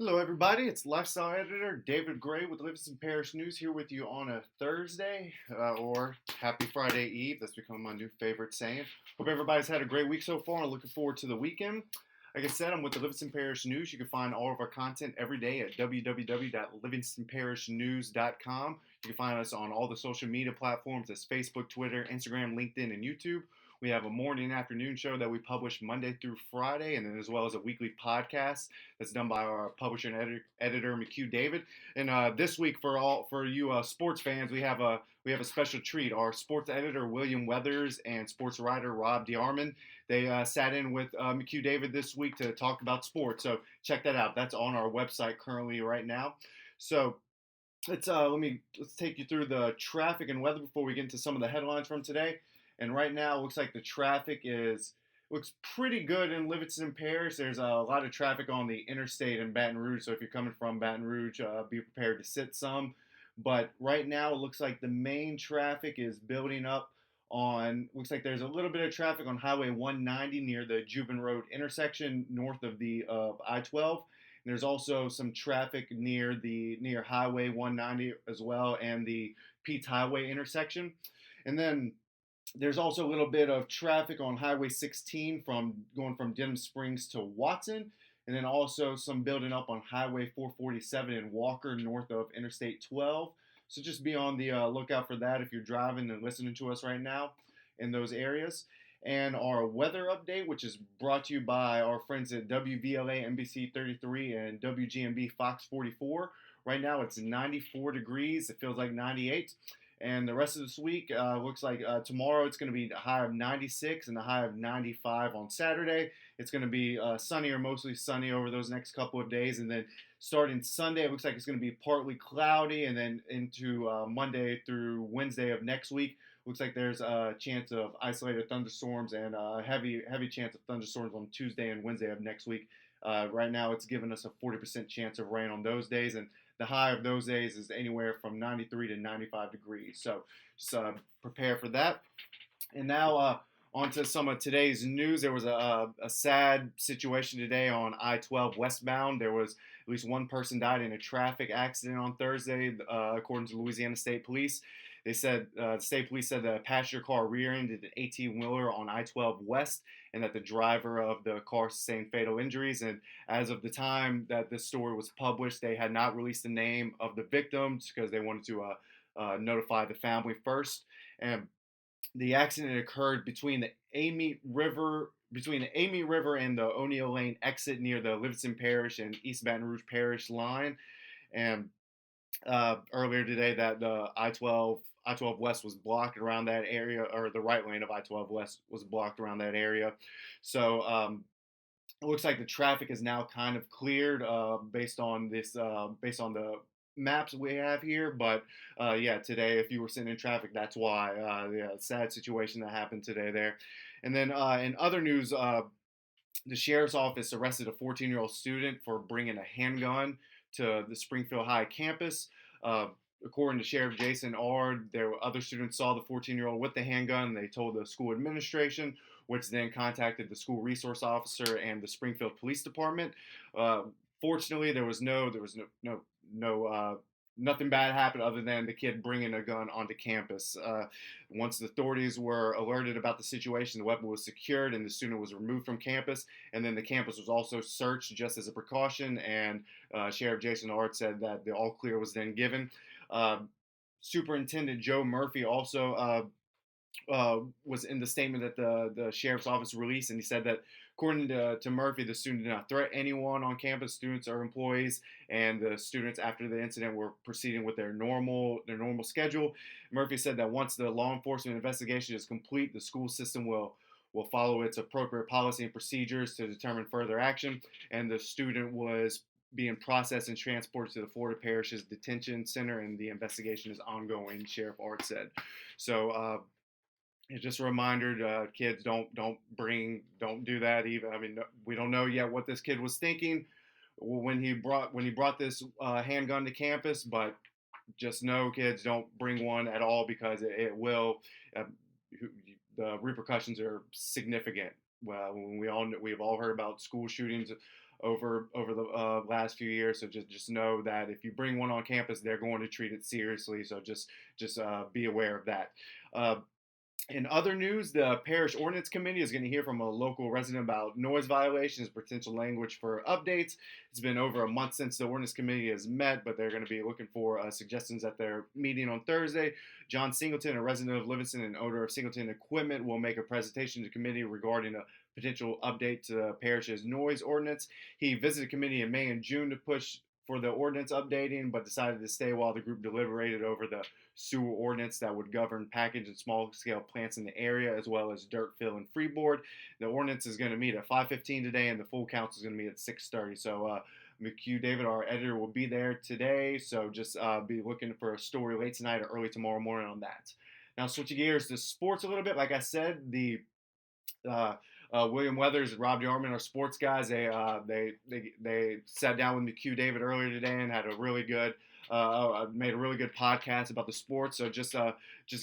Hello, everybody. It's Lifestyle Editor David Gray with Livingston Parish News here with you on a Thursday, or Happy Friday Eve. That's become my new favorite saying. Hope everybody's had a great week so far and looking forward to the weekend. Like I said, I'm with the Livingston Parish News. You can find all of our content every day at www.livingstonparishnews.com. You can find us on all the social media platforms as Facebook, Twitter, Instagram, LinkedIn, and YouTube. We have a morning and afternoon show that we publish Monday through Friday, and then as well as a weekly podcast that's done by our publisher and editor McHugh David. And this week, for you sports fans, we have a special treat. Our sports editor William Weathers and sports writer Rob DeArmond, they sat in with McHugh David this week to talk about sports. So check that out. That's on our website currently right now. So let's take you through the traffic and weather before we get into some of the headlines from today. And right now, it looks like the traffic looks pretty good in Livingston Parish. There's a lot of traffic on the interstate in Baton Rouge, so if you're coming from Baton Rouge, be prepared to sit some. But right now, it looks like the main traffic is building up on. Looks like there's a little bit of traffic on Highway 190 near the Juban Road intersection, north of the I-12. And there's also some traffic near Highway 190 as well, and the Pete's Highway intersection. And then there's also a little bit of traffic on Highway 16 from going from Denham Springs to Watson, and then also some building up on Highway 447 in Walker, north of Interstate 12. So just be on the lookout for that if you're driving and listening to us right now in those areas. And our weather update, which is brought to you by our friends at WVLA NBC 33 and WGMB Fox 44. Right now it's 94 degrees. It feels like 98. And the rest of this week looks like tomorrow it's going to be a high of 96 and a high of 95 on Saturday. It's going to be sunny or mostly sunny over those next couple of days. And then starting Sunday, it looks like it's going to be partly cloudy. And then into Monday through Wednesday of next week, looks like there's a chance of isolated thunderstorms and a heavy chance of thunderstorms on Tuesday and Wednesday of next week. Right now, it's giving us a 40% chance of rain on those days. And the high of those days is anywhere from 93 to 95 degrees. So just prepare for that. And now on to some of today's news. There was a sad situation today on I-12 westbound. There was at least one person died in a traffic accident on Thursday, according to Louisiana State Police. They said the state police said the passenger car rear-ended an 18-wheeler on I-12 West, and that the driver of the car sustained fatal injuries. And as of the time that this story was published, they had not released the name of the victims because they wanted to notify the family first. And the accident occurred between the Amite River and the O'Neill Lane exit near the Livingston Parish and East Baton Rouge Parish line. And earlier today, that the I-12 West was blocked around that area, or the right lane of I-12 West was blocked around that area. So it looks like the traffic is now kind of cleared based on the maps we have here. But yeah, today, if you were sitting in traffic, that's why. Yeah, sad situation that happened today there. And then in other news, the sheriff's office arrested a 14-year-old student for bringing a handgun to the Springfield High campus. According to Sheriff Jason Ard, there were other students saw the 14-year-old with the handgun. They told the school administration, which then contacted the school resource officer and the Springfield Police Department. Fortunately, there was nothing bad happened other than the kid bringing a gun onto campus. Once the authorities were alerted about the situation, the weapon was secured and the student was removed from campus. And then the campus was also searched just as a precaution. And Sheriff Jason Ard said that the all clear was then given. Superintendent Joe Murphy also was in the statement that the sheriff's office released, and he said that according to Murphy, the student did not threaten anyone on campus, students or employees, and the students after the incident were proceeding with their normal schedule. Murphy said that once the law enforcement investigation is complete, the school system will follow its appropriate policy and procedures to determine further action, and the student was being processed and transported to the Florida Parish's detention center, and the investigation is ongoing, Sheriff Art said. So it's just a reminder, kids, don't do that. Even, I mean, we don't know yet what this kid was thinking when he brought this handgun to campus, but just know, kids, don't bring one at all because it will. The repercussions are significant. Well, we've all heard about school shootings over the last few years. So just know that if you bring one on campus, they're going to treat it seriously. So just be aware of that. Uh, in other news, the Parish Ordinance Committee is going to hear from a local resident about noise violations, potential language for updates. It's been over a month since the Ordinance Committee has met, but they're going to be looking for suggestions at their meeting on Thursday. John Singleton, a resident of Livingston and owner of Singleton Equipment, will make a presentation to the committee regarding a potential update to the parish's noise ordinance. He visited the committee in May and June to push for the ordinance updating, but decided to stay while the group deliberated over the sewer ordinance that would govern package and small scale plants in the area, as well as dirt fill and freeboard. The ordinance is going to meet at 5:15 today, and the full council is going to meet at 6:30. So McHugh David, our editor, will be there today. So just be looking for a story late tonight or early tomorrow morning on that. Now switching gears to sports a little bit. Like I said, the William Weathers and Rob Yarman are sports guys. They sat down with McHugh David earlier today and had a really good made a really good podcast about the sports. So just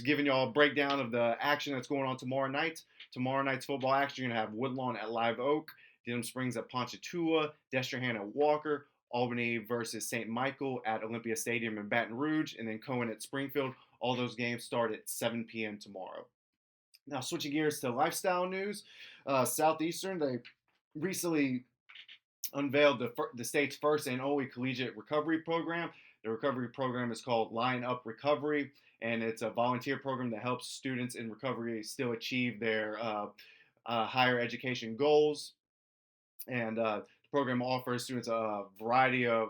giving you all a breakdown of the action that's going on tomorrow night. Tomorrow night's football action, you're going to have Woodlawn at Live Oak, Denham Springs at Ponchatoula, Destrehan at Walker, Albany versus St. Michael at Olympia Stadium in Baton Rouge, and then Cohen at Springfield. All those games start at 7 p.m. tomorrow. Now, switching gears to lifestyle news, Southeastern, they recently unveiled the state's first and only collegiate recovery program. The recovery program is called Line Up Recovery, and it's a volunteer program that helps students in recovery still achieve their higher education goals. And the program offers students a variety of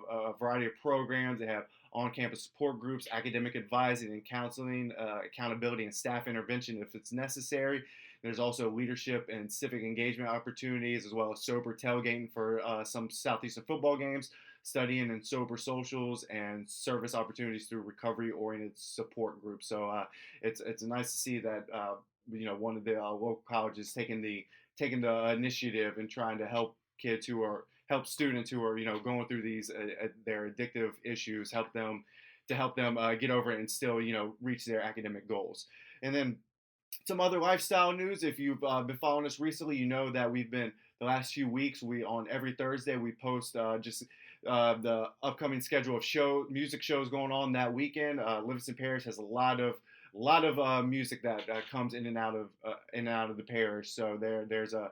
programs. They have on-campus support groups, academic advising and counseling, accountability and staff intervention if it's necessary. There's also leadership and civic engagement opportunities, as well as sober tailgating for some Southeastern football games, studying and sober socials, and service opportunities through recovery-oriented support groups. So it's nice to see that one of the local colleges taking the initiative and trying to help students who are going through these their addictive issues, help them get over it and still reach their academic goals. And then some other lifestyle news. If you've been following us recently, you know that we've been the last few weeks. On every Thursday we post the upcoming schedule of music shows going on that weekend. Livingston Parish has a lot of music that comes in and out of the parish. So there's a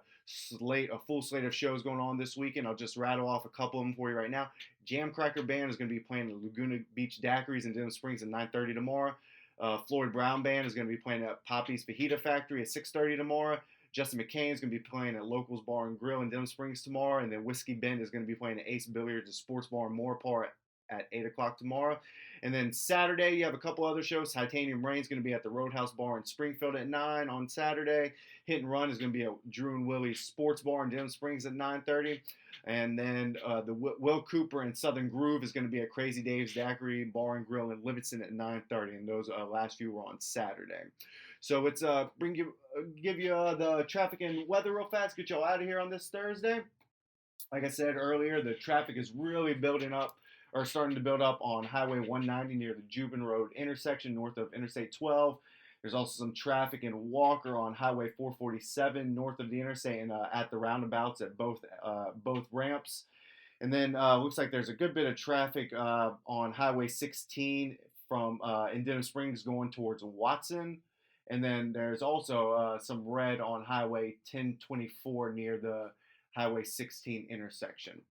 full slate of shows going on this weekend. I'll just rattle off a couple of them for you right now. Jam Cracker Band is going to be playing at Laguna Beach Daiquiris in Denham Springs at 9:30 tomorrow. Floyd Brown Band is going to be playing at Poppy's Fajita Factory at 6:30 tomorrow. Justin McCain is going to be playing at Locals Bar and Grill in Denham Springs tomorrow. And then Whiskey Bend is going to be playing at Ace Billiards and Sports Bar in Moorpark at 8 o'clock tomorrow. And then Saturday, you have a couple other shows. Titanium Rain is going to be at the Roadhouse Bar in Springfield at 9 on Saturday. Hit and Run is going to be at Drew and Willie's Sports Bar in Denham Springs at 9:30. And then the Will Cooper and Southern Groove is going to be at Crazy Dave's Daiquiri Bar and Grill in Livingston at 9:30. And those last few were on Saturday. So let's give you the traffic and weather real fast. Get y'all out of here on this Thursday. Like I said earlier, the traffic is really starting to build up on Highway 190 near the Jubin Road intersection north of Interstate 12. There's also some traffic in Walker on Highway 447 north of the interstate and at the roundabouts at both ramps. And then looks like there's a good bit of traffic on Highway 16 from in Denham Springs going towards Watson. And then there's also some red on Highway 1024 near the Highway 16 intersection.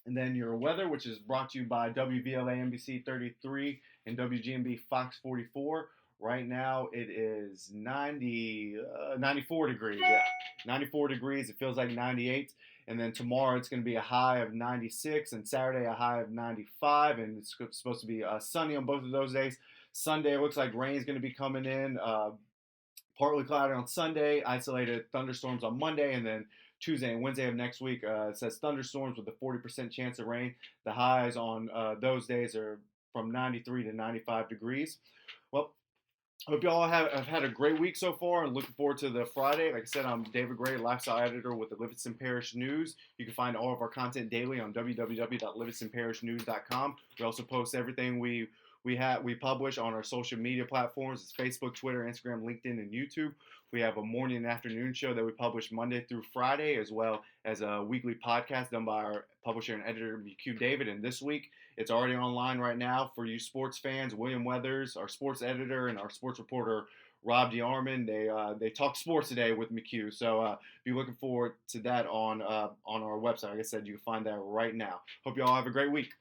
And then your weather, which is brought to you by WVLA NBC 33 and WGMB Fox 44. Right now it is 94 degrees. Yeah, 94 degrees. It feels like 98. And then tomorrow it's going to be a high of 96, and Saturday a high of 95. And it's supposed to be sunny on both of those days. Sunday, it looks like rain is going to be coming in. Partly cloudy on Sunday, isolated thunderstorms on Monday, and then Tuesday and Wednesday of next week, it says thunderstorms with a 40% chance of rain. The highs on those days are from 93 to 95 degrees. Well, I hope you all have had a great week so far, and looking forward to the Friday. Like I said, I'm David Gray, lifestyle editor with the Livingston Parish News. You can find all of our content daily on www.livingstonparishnews.com. We also post everything we We publish on our social media platforms. It's Facebook, Twitter, Instagram, LinkedIn, and YouTube. We have a morning and afternoon show that we publish Monday through Friday, as well as a weekly podcast done by our publisher and editor, McHugh David. And this week, it's already online right now for you sports fans. William Weathers, our sports editor, and our sports reporter, Rob DeArmond. They talk sports today with McHugh. So be looking forward to that on our website. Like I said, you can find that right now. Hope you all have a great week.